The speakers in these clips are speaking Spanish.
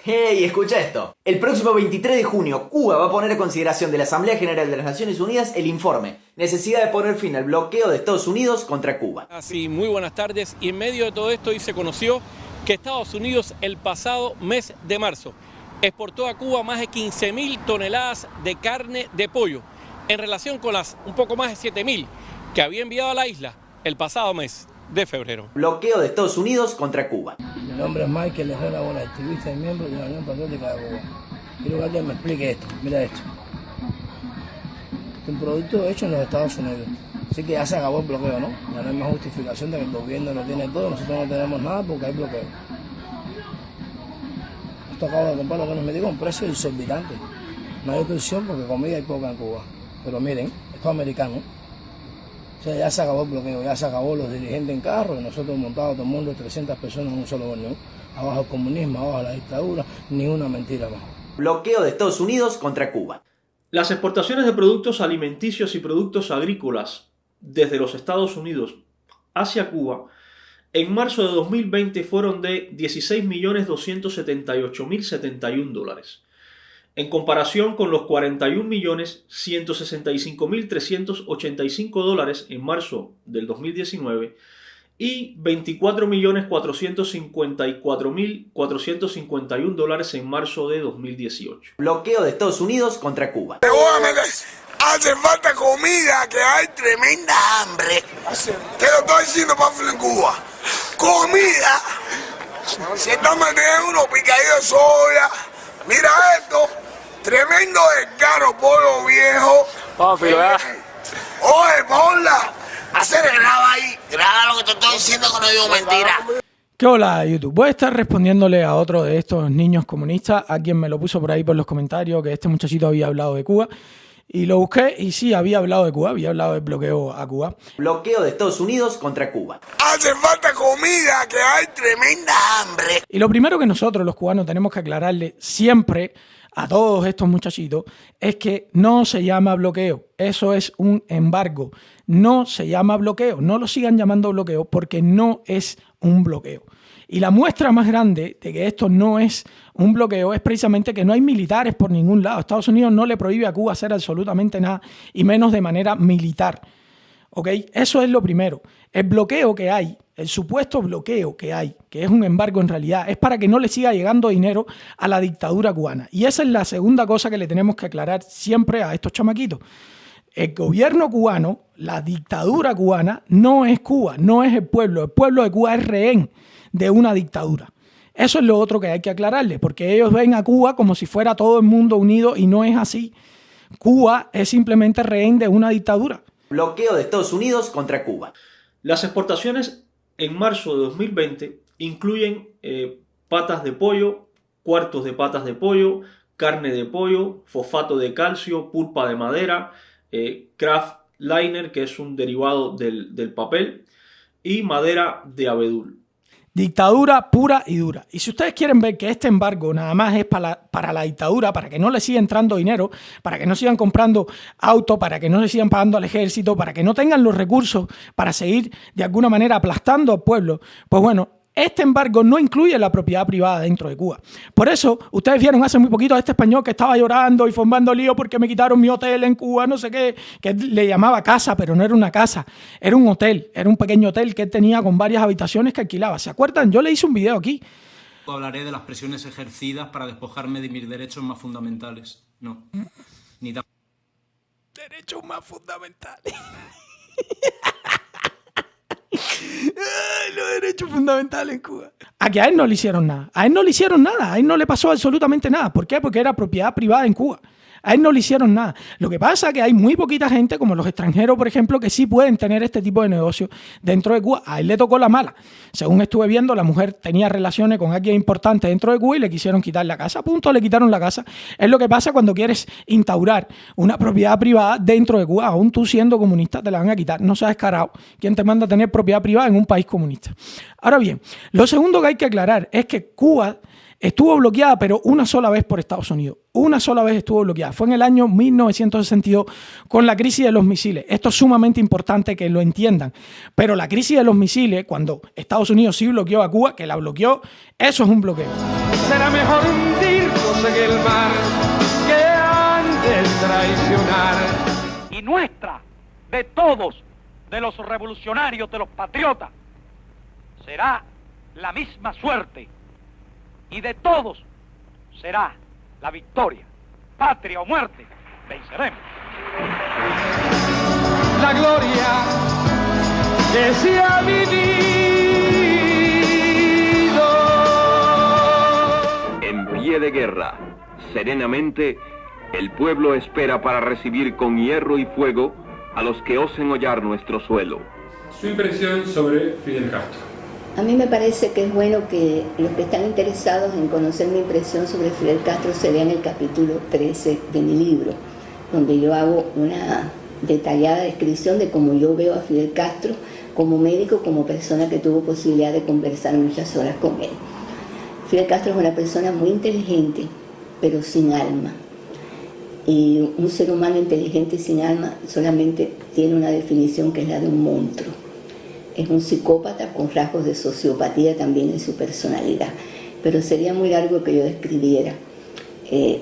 ¡Hey! Escucha esto. El próximo 23 de junio, Cuba va a poner a consideración de la Asamblea General de las Naciones Unidas el informe Necesidad de poner fin al bloqueo de Estados Unidos contra Cuba. Sí, muy buenas tardes. Y en medio de todo esto hoy se conoció que Estados Unidos el pasado mes de marzo exportó a Cuba más de 15.000 toneladas de carne de pollo en relación con las un poco más de 7.000 que había enviado a la isla el pasado mes de febrero. Bloqueo de Estados Unidos contra Cuba. Mi nombre es Michael Herrera, activista y miembro de la Unión Patriótica de Cuba. Quiero que alguien me explique esto. Mira esto. Es un producto hecho en los Estados Unidos. Así que ya se acabó el bloqueo, ¿no? Ya no hay más justificación de que el gobierno lo tiene todo, nosotros no tenemos nada porque hay bloqueo. Esto acabo de comprar lo que nos me dijo un precio exorbitante. No hay otra opción porque comida hay poca en Cuba. Pero miren, esto es americano. O sea, ya se acabó el bloqueo, ya se acabó los dirigentes en carro, y nosotros montado todo el mundo, 300 personas en un solo gobierno. Abajo el comunismo, abajo la dictadura, ni una mentira más. Bloqueo de Estados Unidos contra Cuba. Las exportaciones de productos alimenticios y productos agrícolas desde los Estados Unidos hacia Cuba en marzo de 2020 fueron de 16.278.071 dólares. En comparación con los 41.165.385 dólares en marzo del 2019 y 24.454.451 dólares en marzo de 2018. Bloqueo de Estados Unidos contra Cuba. Hace falta comida, que hay tremenda hambre. Te lo estoy diciendo, Pablo, en Cuba. Comida. Se está manteniendo unos picadillos de soya. Mira esto. Tremendo descaro, pollo viejo. Oye, ponla. Graba ahí. Graba lo que te estoy diciendo, que no digo mentira. ¿Qué hola, YouTube? Voy a estar respondiéndole a otro de estos niños comunistas, a quien me lo puso por ahí por los comentarios, que este muchachito había hablado de Cuba. Y lo busqué y sí, había hablado de Cuba, había hablado del bloqueo a Cuba. Bloqueo de Estados Unidos contra Cuba. Hace falta comida, que hay tremenda hambre. Y lo primero que nosotros los cubanos tenemos que aclararle siempre a todos estos muchachitos es que no se llama bloqueo, eso es un embargo, no se llama bloqueo, no lo sigan llamando bloqueo porque no es un bloqueo. Y la muestra más grande de que esto no es un bloqueo es precisamente que no hay militares por ningún lado. Estados Unidos no le prohíbe a Cuba hacer absolutamente nada, y menos de manera militar. ¿Ok? Eso es lo primero. El bloqueo que hay, el supuesto bloqueo que hay, que es un embargo en realidad, es para que no le siga llegando dinero a la dictadura cubana. Y esa es la segunda cosa que le tenemos que aclarar siempre a estos chamaquitos. El gobierno cubano, la dictadura cubana, no es Cuba, no es el pueblo. El pueblo de Cuba es rehén de una dictadura. Eso es lo otro que hay que aclararle, porque ellos ven a Cuba como si fuera todo el mundo unido y no es así. Cuba es simplemente rehén de una dictadura. Bloqueo de Estados Unidos contra Cuba. Las exportaciones en marzo de 2020 incluyen patas de pollo, cuartos de patas de pollo, carne de pollo, fosfato de calcio, pulpa de madera, kraft liner, que es un derivado del papel, y madera de abedul. Dictadura pura y dura. Y si ustedes quieren ver que este embargo nada más es para la dictadura, para que no le siga entrando dinero, para que no sigan comprando autos, para que no le sigan pagando al ejército, para que no tengan los recursos para seguir de alguna manera aplastando al pueblo, pues bueno, este embargo no incluye la propiedad privada dentro de Cuba. Por eso, ustedes vieron hace muy poquito a este español que estaba llorando y formando lío porque me quitaron mi hotel en Cuba, no sé qué, que le llamaba casa, pero no era una casa, era un hotel, era un pequeño hotel que él tenía con varias habitaciones que alquilaba. ¿Se acuerdan? Yo le hice un video aquí. Hablaré de las presiones ejercidas para despojarme de mis derechos más fundamentales. No, ni tan... Derechos más fundamentales. Los derechos fundamentales en Cuba. A que a él no le hicieron nada. A él no le hicieron nada. A él no le pasó absolutamente nada. ¿Por qué? Porque era propiedad privada en Cuba. A él no le hicieron nada. Lo que pasa es que hay muy poquita gente, como los extranjeros, por ejemplo, que sí pueden tener este tipo de negocio dentro de Cuba. A él le tocó la mala. Según estuve viendo, la mujer tenía relaciones con alguien importante dentro de Cuba y le quisieron quitar la casa. A punto le quitaron la casa. Es lo que pasa cuando quieres instaurar una propiedad privada dentro de Cuba. Aún tú siendo comunista te la van a quitar. No seas descarado. ¿Quién te manda a tener propiedad privada en un país comunista? Ahora bien, lo segundo que hay que aclarar es que Cuba estuvo bloqueada, pero una sola vez por Estados Unidos. Una sola vez estuvo bloqueada. Fue en el año 1962 con la crisis de los misiles. Esto es sumamente importante que lo entiendan. Pero la crisis de los misiles, cuando Estados Unidos sí bloqueó a Cuba, que la bloqueó, eso es un bloqueo. Será mejor hundirnos en el mar que antes traicionar. Y nuestra, de todos, de los revolucionarios, de los patriotas, será la misma suerte. Y de todos será la victoria. Patria o muerte, venceremos. La gloria que se ha vivido. En pie de guerra, serenamente, el pueblo espera para recibir con hierro y fuego a los que osen hollar nuestro suelo. Su impresión sobre Fidel Castro. A mí me parece que es bueno que los que están interesados en conocer mi impresión sobre Fidel Castro se lean el capítulo 13 de mi libro, donde yo hago una detallada descripción de cómo yo veo a Fidel Castro como médico, como persona que tuvo posibilidad de conversar muchas horas con él. Fidel Castro es una persona muy inteligente, pero sin alma. Y un ser humano inteligente y sin alma solamente tiene una definición que es la de un monstruo. Es un psicópata con rasgos de sociopatía también en su personalidad. Pero sería muy largo que yo describiera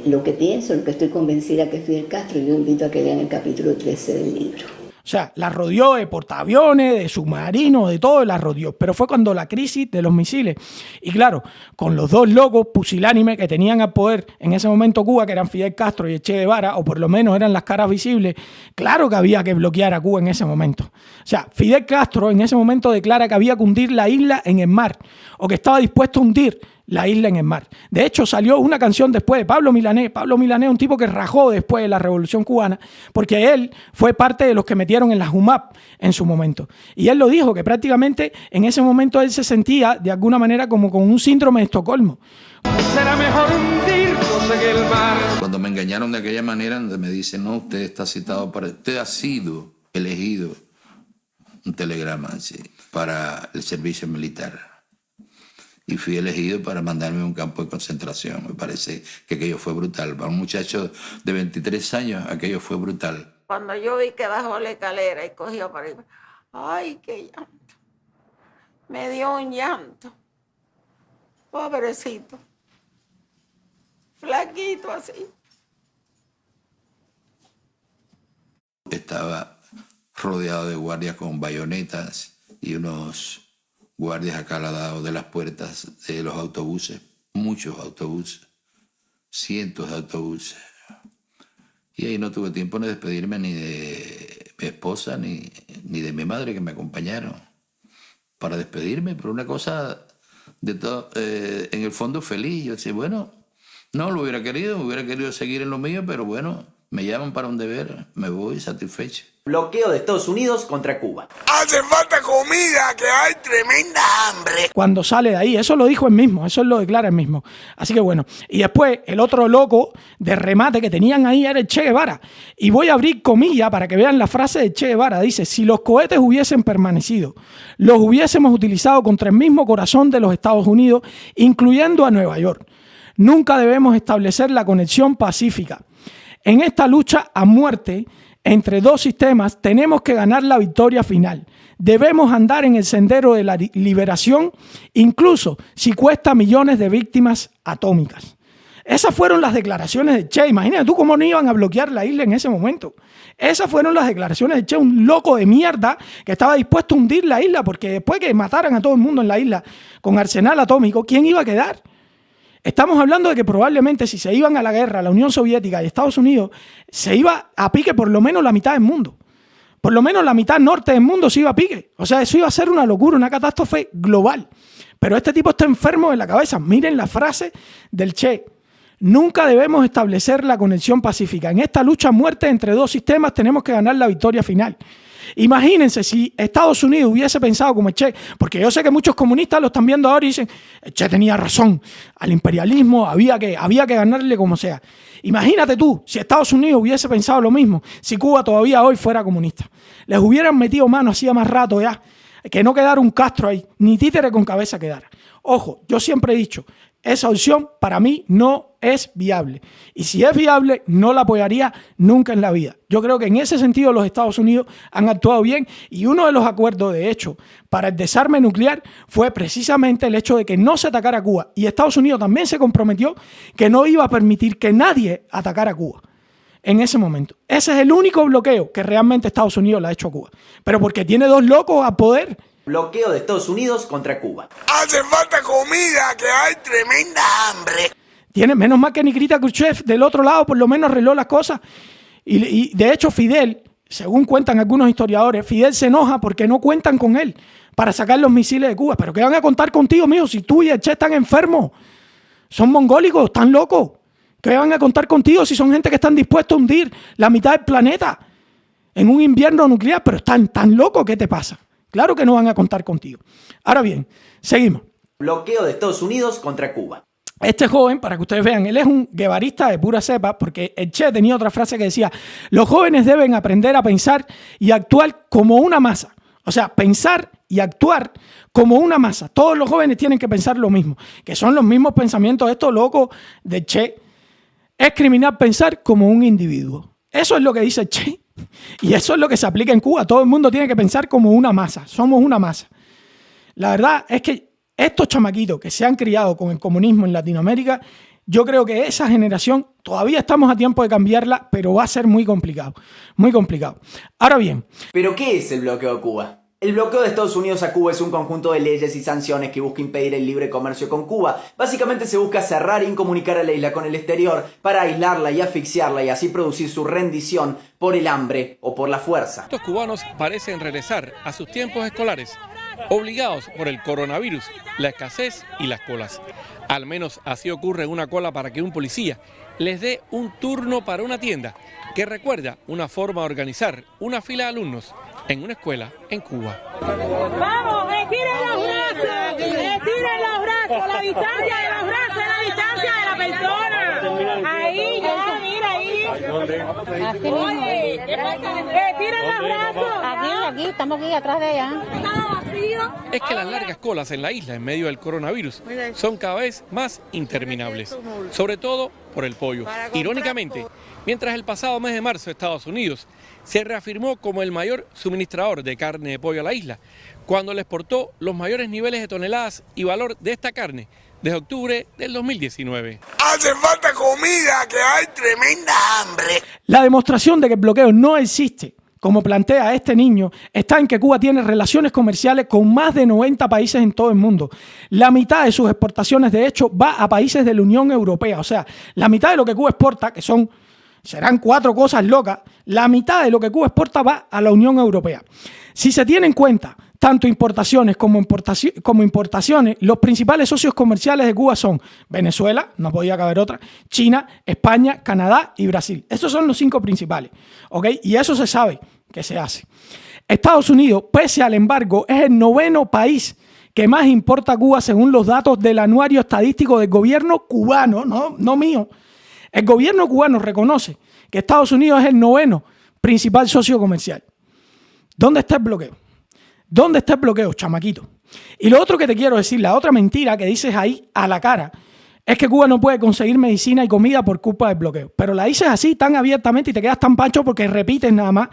lo que pienso, lo que estoy convencida que es Fidel Castro. Yo invito a que lean el capítulo 13 del libro. O sea, la rodeó de portaaviones, de submarinos, de todo la rodeó. Pero fue cuando la crisis de los misiles. Y claro, con los dos locos pusilánimes que tenían al poder en ese momento Cuba, que eran Fidel Castro y Che Guevara, o por lo menos eran las caras visibles, claro que había que bloquear a Cuba en ese momento. O sea, Fidel Castro en ese momento declara que había que hundir la isla en el mar, o que estaba dispuesto a hundir la isla en el mar. De hecho, salió una canción después de Pablo Milanés. Pablo Milanés, un tipo que rajó después de la Revolución Cubana, porque él fue parte de los que metieron en la JUMAP en su momento. Y él lo dijo, que prácticamente en ese momento él se sentía de alguna manera como con un síndrome de Estocolmo. Será mejor hundirnos en el mar. Cuando me engañaron de aquella manera, me dicen, no, usted está citado para... Usted ha sido elegido, un telegrama, sí, para el servicio militar. Y fui elegido para mandarme a un campo de concentración. Me parece que aquello fue brutal. Para un muchacho de 23 años, aquello fue brutal. Cuando yo vi que bajó la escalera y cogió para arriba, ¡ay, qué llanto! Me dio un llanto. Pobrecito. Flaquito así. Estaba rodeado de guardias con bayonetas y unos guardias acá al lado de las puertas de los autobuses, muchos autobuses, cientos de autobuses. Y ahí no tuve tiempo de despedirme ni de mi esposa ni de mi madre que me acompañaron para despedirme, pero una cosa de todo, en el fondo feliz. Yo decía, bueno, no lo hubiera querido seguir en lo mío, pero bueno, me llaman para un deber, me voy satisfecho. Bloqueo de Estados Unidos contra Cuba. Hace falta comida, que hay tremenda hambre. Cuando sale de ahí, eso lo dijo él mismo, eso lo declara él mismo. Así que bueno, y después el otro loco de remate que tenían ahí era el Che Guevara. Y voy a abrir comillas para que vean la frase de Che Guevara. Dice, si los cohetes hubiesen permanecido, los hubiésemos utilizado contra el mismo corazón de los Estados Unidos, incluyendo a Nueva York. Nunca debemos establecer la conexión pacífica. En esta lucha a muerte entre dos sistemas tenemos que ganar la victoria final. Debemos andar en el sendero de la liberación, incluso si cuesta millones de víctimas atómicas. Esas fueron las declaraciones de Che. Imagínate tú cómo no iban a bloquear la isla en ese momento. Esas fueron las declaraciones de Che, un loco de mierda que estaba dispuesto a hundir la isla, porque después que mataran a todo el mundo en la isla con arsenal atómico, ¿quién iba a quedar? Estamos hablando de que probablemente si se iban a la guerra la Unión Soviética y Estados Unidos, se iba a pique por lo menos la mitad del mundo. Por lo menos la mitad norte del mundo se iba a pique. O sea, eso iba a ser una locura, una catástrofe global. Pero este tipo está enfermo de la cabeza. Miren la frase del Che. Nunca debemos establecer la conexión pacífica. En esta lucha a muerte entre dos sistemas tenemos que ganar la victoria final. Imagínense si Estados Unidos hubiese pensado como el Che, porque yo sé que muchos comunistas lo están viendo ahora y dicen, el Che tenía razón, al imperialismo había que ganarle como sea. Imagínate tú, si Estados Unidos hubiese pensado lo mismo, si Cuba todavía hoy fuera comunista. Les hubieran metido mano hacía más rato ya, que no quedara un Castro ahí, ni títere con cabeza quedara. Ojo, yo siempre he dicho Esa opción para mí no es viable. Y si es viable, no la apoyaría nunca en la vida. Yo creo que en ese sentido los Estados Unidos han actuado bien y uno de los acuerdos, de hecho, para el desarme nuclear fue precisamente el hecho de que no se atacara a Cuba. Y Estados Unidos también se comprometió que no iba a permitir que nadie atacara a Cuba en ese momento. Ese es el único bloqueo que realmente Estados Unidos le ha hecho a Cuba. Pero porque tiene dos locos a poder. Bloqueo de Estados Unidos contra Cuba. Hace falta comida, que hay tremenda hambre. Tiene, menos mal que Nikita Khrushchev del otro lado por lo menos arregló las cosas. Y de hecho Fidel, según cuentan algunos historiadores, Fidel se enoja porque no cuentan con él para sacar los misiles de Cuba. ¿Pero qué van a contar contigo, mijo? Si tú y el Che están enfermos, son mongólicos, están locos. ¿Qué van a contar contigo si son gente que están dispuestos a hundir la mitad del planeta en un invierno nuclear? Pero están tan locos, ¿qué te pasa? Claro que no van a contar contigo. Ahora bien, seguimos. Bloqueo de Estados Unidos contra Cuba. Este joven, para que ustedes vean, él es un guevarista de pura cepa, porque el Che tenía otra frase que decía: los jóvenes deben aprender a pensar y actuar como una masa. O sea, pensar y actuar como una masa. Todos los jóvenes tienen que pensar lo mismo, que son los mismos pensamientos de estos locos de Che. Es criminal pensar como un individuo. Eso es lo que dice el Che. Y eso es lo que se aplica en Cuba. Todo el mundo tiene que pensar como una masa. Somos una masa. La verdad es que estos chamaquitos que se han criado con el comunismo en Latinoamérica, yo creo que esa generación todavía estamos a tiempo de cambiarla, pero va a ser muy complicado. Muy complicado. Ahora bien. ¿Pero qué es el bloqueo de Cuba? El bloqueo de Estados Unidos a Cuba es un conjunto de leyes y sanciones que busca impedir el libre comercio con Cuba. Básicamente se busca cerrar e incomunicar a la isla con el exterior para aislarla y asfixiarla y así producir su rendición por el hambre o por la fuerza. Estos cubanos parecen regresar a sus tiempos escolares, obligados por el coronavirus, la escasez y las colas. Al menos así ocurre en una cola para que un policía les dé un turno para una tienda, que recuerda una forma de organizar una fila de alumnos en una escuela en Cuba. ¡Vamos! ¡Estiren los brazos! ¡Estiren los brazos! La distancia de los brazos es la distancia de la persona. Ahí, ya, mira ahí. Así mismo. Oye, estiren los brazos. Aquí, estamos aquí atrás de ella. Es que las largas colas en la isla en medio del coronavirus son cada vez más interminables, sobre todo por el pollo. Irónicamente, mientras el pasado mes de marzo Estados Unidos se reafirmó como el mayor suministrador de carne de pollo a la isla, cuando le exportó los mayores niveles de toneladas y valor de esta carne desde octubre del 2019. Hace falta comida, que hay tremenda hambre. La demostración de que el bloqueo no existe, como plantea este niño, está en que Cuba tiene relaciones comerciales con más de 90 países en todo el mundo. La mitad de sus exportaciones, de hecho, va a países de la Unión Europea. O sea, la mitad de lo que Cuba exporta, que serán 4 cosas locas, la mitad de lo que Cuba exporta va a la Unión Europea. Si se tiene en cuenta tanto importaciones como importaciones, los principales socios comerciales de Cuba son Venezuela, no podía caber otra, China, España, Canadá y Brasil. Esos son los 5 principales, ¿ok? Y eso se sabe que se hace. Estados Unidos, pese al embargo, es el 9º país que más importa a Cuba según los datos del anuario estadístico del gobierno cubano, no mío. El gobierno cubano reconoce que Estados Unidos es el 9º principal socio comercial. ¿Dónde está el bloqueo? ¿Dónde está el bloqueo, chamaquito? Y lo otro que te quiero decir, la otra mentira que dices ahí a la cara, es que Cuba no puede conseguir medicina y comida por culpa del bloqueo. Pero la dices así tan abiertamente y te quedas tan pancho porque repites nada más.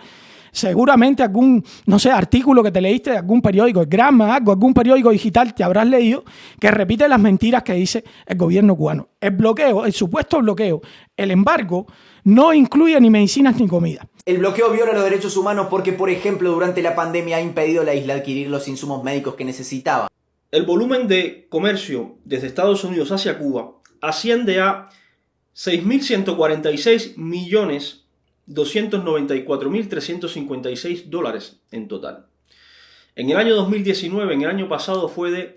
Seguramente algún, no sé, artículo que te leíste de algún periódico, el Granma, algún periódico digital te habrás leído que repite las mentiras que dice el gobierno cubano. El bloqueo, el supuesto bloqueo, el embargo, no incluye ni medicinas ni comida. El bloqueo viola los derechos humanos porque, por ejemplo, durante la pandemia ha impedido a la isla adquirir los insumos médicos que necesitaba. El volumen de comercio desde Estados Unidos hacia Cuba asciende a 6.146.294.356 dólares en total. En el año 2019, en el año pasado, fue de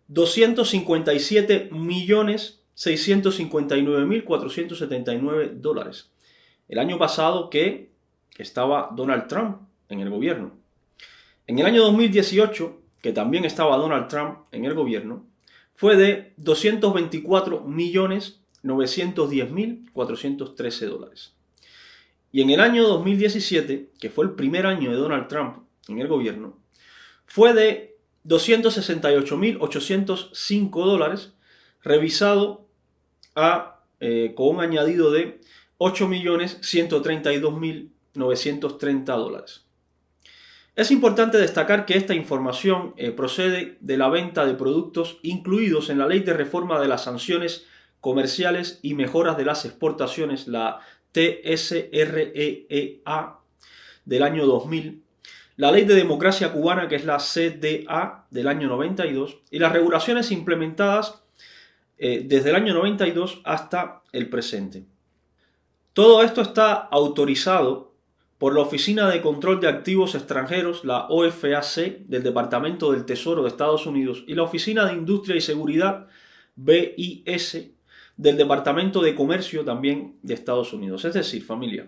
257.659.479 dólares. El año pasado que estaba Donald Trump en el gobierno. En el año 2018, que también estaba Donald Trump en el gobierno, fue de 224.910.413 dólares. Y en el año 2017, que fue el primer año de Donald Trump en el gobierno, fue de 268.805 dólares, revisado con un añadido de $8.132.930. Es importante destacar que esta información procede de la venta de productos incluidos en la Ley de Reforma de las Sanciones Comerciales y Mejoras de las Exportaciones, la TSREA del año 2000, la Ley de Democracia Cubana, que es la CDA del año 92, y las regulaciones implementadas desde el año 92 hasta el presente. Todo esto está autorizado por la Oficina de Control de Activos Extranjeros, la OFAC, del Departamento del Tesoro de Estados Unidos, y la Oficina de Industria y Seguridad, BIS, del Departamento de Comercio también de Estados Unidos. Es decir, familia,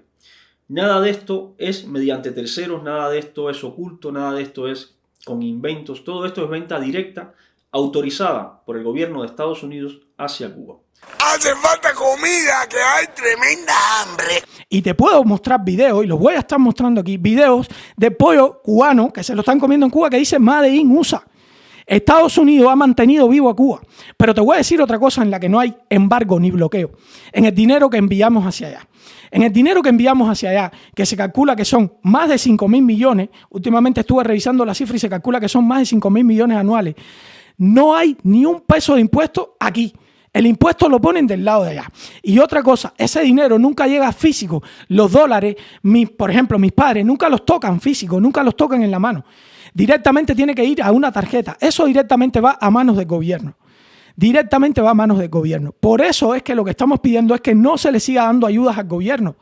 nada de esto es mediante terceros, nada de esto es oculto, nada de esto es con inventos. Todo esto es venta directa, autorizada por el gobierno de Estados Unidos hacia Cuba. Hace falta comida, que hay tremenda hambre. Y te puedo mostrar videos, y los voy a estar mostrando aquí, videos de pollo cubano que se lo están comiendo en Cuba que dice Made in USA. Estados Unidos ha mantenido vivo a Cuba. Pero te voy a decir otra cosa en la que no hay embargo ni bloqueo. En el dinero que enviamos hacia allá. En el dinero que enviamos hacia allá, que se calcula que son más de 5.000 millones, últimamente estuve revisando la cifra y se calcula que son más de 5.000 millones anuales, no hay ni un peso de impuesto aquí. El impuesto lo ponen del lado de allá. Y otra cosa, ese dinero nunca llega físico. Los dólares, por ejemplo, mis padres nunca los tocan físico, nunca los tocan en la mano. Directamente tiene que ir a una tarjeta. Eso directamente va a manos del gobierno. Directamente va a manos del gobierno. Por eso es que lo que estamos pidiendo es que no se le siga dando ayudas al gobierno.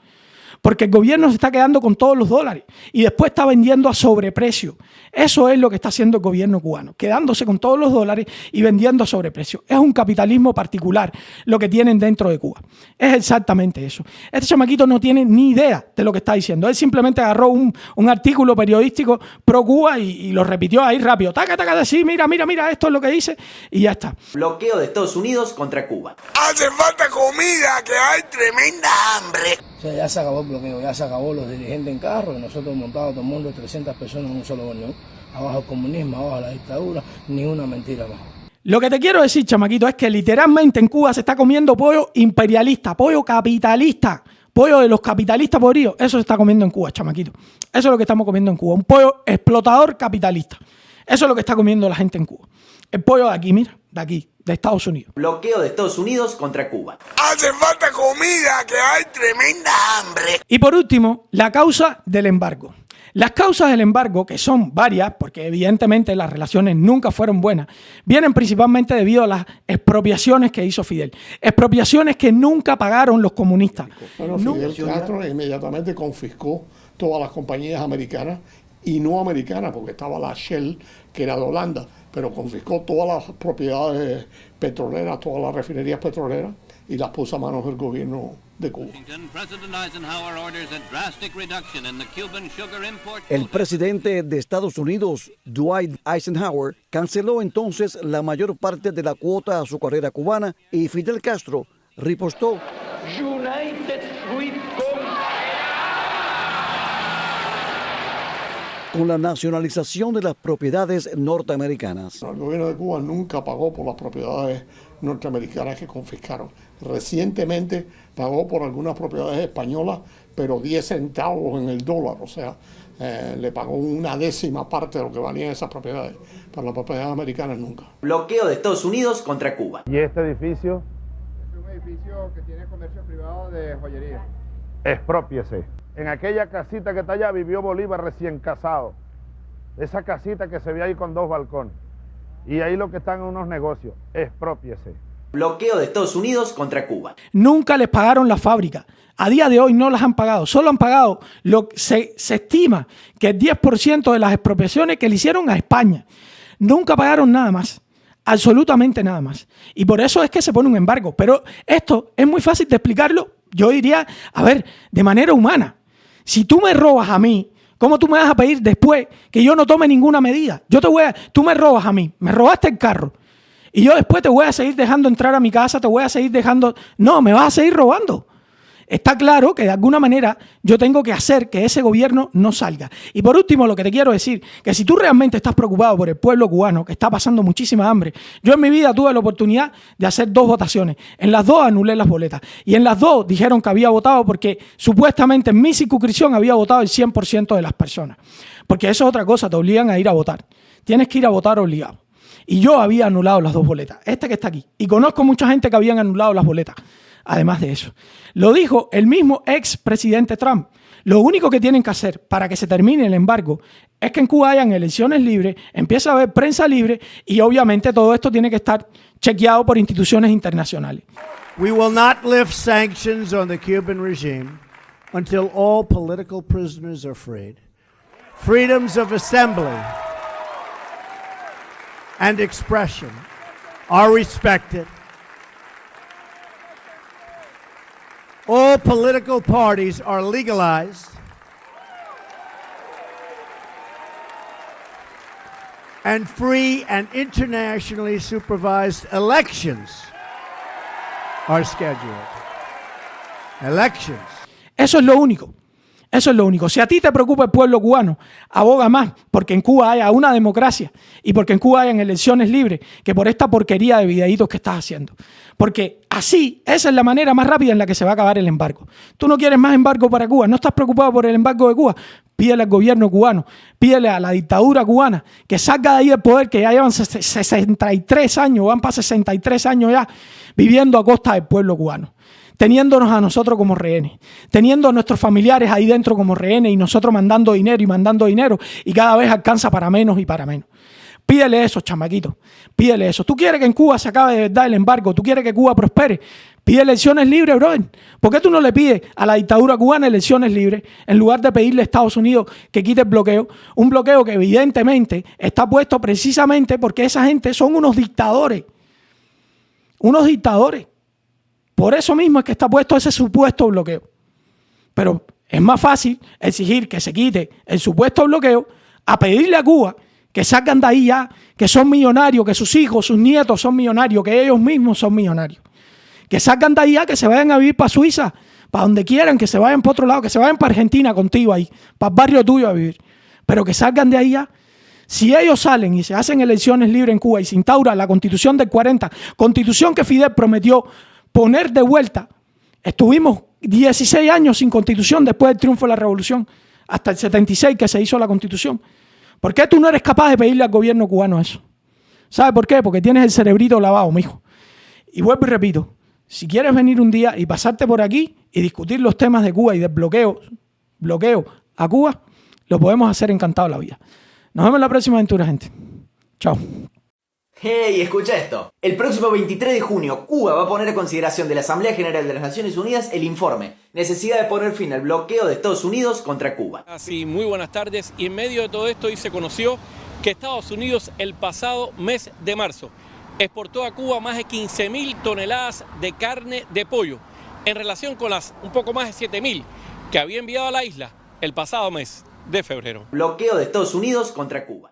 Porque el gobierno se está quedando con todos los dólares y después está vendiendo a sobreprecio. Eso es lo que está haciendo el gobierno cubano, quedándose con todos los dólares y vendiendo a sobreprecio. Es un capitalismo particular lo que tienen dentro de Cuba. Es exactamente eso. Este chamaquito no tiene ni idea de lo que está diciendo. Él simplemente agarró un artículo periodístico pro Cuba y lo repitió ahí rápido. Taca, taca, sí, mira, esto es lo que dice y ya está. Bloqueo de Estados Unidos contra Cuba. Hace falta comida, que hay tremenda hambre. O sea, ya se acabó el bloqueo, ya se acabó los dirigentes en carro y nosotros montados todo el mundo, 300 personas en un solo gobierno. Abajo el comunismo, abajo la dictadura, ni una mentira más. Lo que te quiero decir, chamaquito, es que literalmente en Cuba se está comiendo pollo imperialista, pollo capitalista, pollo de los capitalistas podridos. Eso se está comiendo en Cuba, chamaquito. Eso es lo que estamos comiendo en Cuba, un pollo explotador capitalista. Eso es lo que está comiendo la gente en Cuba. El pollo de aquí, mira, de aquí, de Estados Unidos. Bloqueo de Estados Unidos contra Cuba. Hace falta comida, que hay tremenda hambre. Y por último, la causa del embargo. Las causas del embargo, que son varias, porque evidentemente las relaciones nunca fueron buenas, vienen principalmente debido a las expropiaciones que hizo Fidel. Expropiaciones que nunca pagaron los comunistas. Bueno, Fidel Castro inmediatamente confiscó todas las compañías americanas y no americanas, porque estaba la Shell, que era de Holanda, pero confiscó todas las propiedades petroleras, todas las refinerías petroleras y las puso a manos del gobierno de Cuba. El presidente de Estados Unidos, Dwight Eisenhower, canceló entonces la mayor parte de la cuota a su carrera cubana y Fidel Castro ripostó. Con la nacionalización de las propiedades norteamericanas. El gobierno de Cuba nunca pagó por las propiedades norteamericanas que confiscaron. Recientemente pagó por algunas propiedades españolas, pero 10 centavos en el dólar, o sea, le pagó una décima parte de lo que valían esas propiedades. Para las propiedades americanas nunca. Bloqueo de Estados Unidos contra Cuba. ¿Y este edificio? Es un edificio que tiene comercio privado de joyería. Exprópiese. En aquella casita que está allá vivió Bolívar recién casado. Esa casita que se ve ahí con 2 balcones. Y ahí lo que están en unos negocios. Exprópiese. Bloqueo de Estados Unidos contra Cuba. Nunca les pagaron la fábrica. A día de hoy no las han pagado. Solo han pagado se estima que el 10% de las expropiaciones que le hicieron a España. Nunca pagaron nada más. Absolutamente nada más. Y por eso es que se pone un embargo. Pero esto es muy fácil de explicarlo, yo diría, a ver, de manera humana. Si tú me robas a mí, ¿cómo tú me vas a pedir después que yo no tome ninguna medida? Tú me robas a mí, me robaste el carro y yo después te voy a seguir dejando entrar a mi casa, te voy a seguir dejando... No, me vas a seguir robando. está claro que de alguna manera yo tengo que hacer que ese gobierno no salga. Y por último, lo que te quiero decir, que si tú realmente estás preocupado por el pueblo cubano, que está pasando muchísima hambre, yo en mi vida tuve la oportunidad de hacer 2 votaciones. En las 2 anulé las boletas. Y en las 2 dijeron que había votado porque supuestamente en mi circunscripción había votado el 100% de las personas. Porque eso es otra cosa, te obligan a ir a votar. Tienes que ir a votar obligado. Y yo había anulado las 2 boletas, que está aquí. Y conozco mucha gente que habían anulado las boletas. Además de eso, lo dijo el mismo expresidente Trump. Lo único que tienen que hacer para que se termine el embargo es que en Cuba hayan elecciones libres, empiece a haber prensa libre y obviamente todo esto tiene que estar chequeado por instituciones internacionales. We will not lift sanctions on the Cuban regime until all political prisoners are freed. Freedoms of assembly and expression are respected. All political parties are legalized, and free and internationally supervised elections are scheduled. Elections. Eso es lo único. Eso es lo único. Si a ti te preocupa el pueblo cubano, aboga más porque en Cuba haya una democracia y porque en Cuba hayan elecciones libres que por esta porquería de videitos que estás haciendo. Porque así, esa es la manera más rápida en la que se va a acabar el embargo. Tú no quieres más embargo para Cuba, no estás preocupado por el embargo de Cuba. Pídele al gobierno cubano, pídele a la dictadura cubana que salga de ahí del poder, que ya llevan 63 años, van para 63 años ya viviendo a costa del pueblo cubano. Teniéndonos a nosotros como rehenes, teniendo a nuestros familiares ahí dentro como rehenes y nosotros mandando dinero y cada vez alcanza para menos y para menos. Pídele eso, chamaquito, pídele eso. ¿Tú quieres que en Cuba se acabe de verdad el embargo? ¿Tú quieres que Cuba prospere? Pide elecciones libres, brother. ¿Por qué tú no le pides a la dictadura cubana elecciones libres en lugar de pedirle a Estados Unidos que quite el bloqueo? Un bloqueo que evidentemente está puesto precisamente porque esa gente son unos dictadores. Unos dictadores. Por eso mismo es que está puesto ese supuesto bloqueo. Pero es más fácil exigir que se quite el supuesto bloqueo a pedirle a Cuba que salgan de ahí ya, que son millonarios, que sus hijos, sus nietos son millonarios, que ellos mismos son millonarios. Que salgan de ahí ya, que se vayan a vivir para Suiza, para donde quieran, que se vayan para otro lado, que se vayan para Argentina contigo ahí, para el barrio tuyo a vivir. Pero que salgan de ahí ya. Si ellos salen y se hacen elecciones libres en Cuba y se instaura la Constitución del 40, Constitución que Fidel prometió poner de vuelta, estuvimos 16 años sin Constitución después del triunfo de la Revolución, hasta el 76 que se hizo la Constitución. ¿Por qué tú no eres capaz de pedirle al gobierno cubano eso? ¿Sabes por qué? Porque tienes el cerebrito lavado, mijo. Y vuelvo y repito, si quieres venir un día y pasarte por aquí y discutir los temas de Cuba y del bloqueo a Cuba, lo podemos hacer encantado la vida. Nos vemos en la próxima aventura, gente. Chao. ¡Hey! Escucha esto. El próximo 23 de junio, Cuba va a poner a consideración de la Asamblea General de las Naciones Unidas el informe Necesidad de poner fin al bloqueo de Estados Unidos contra Cuba. Así, muy buenas tardes. Y en medio de todo esto hoy se conoció que Estados Unidos el pasado mes de marzo exportó a Cuba más de 15.000 toneladas de carne de pollo en relación con las un poco más de 7.000 que había enviado a la isla el pasado mes de febrero. Bloqueo de Estados Unidos contra Cuba.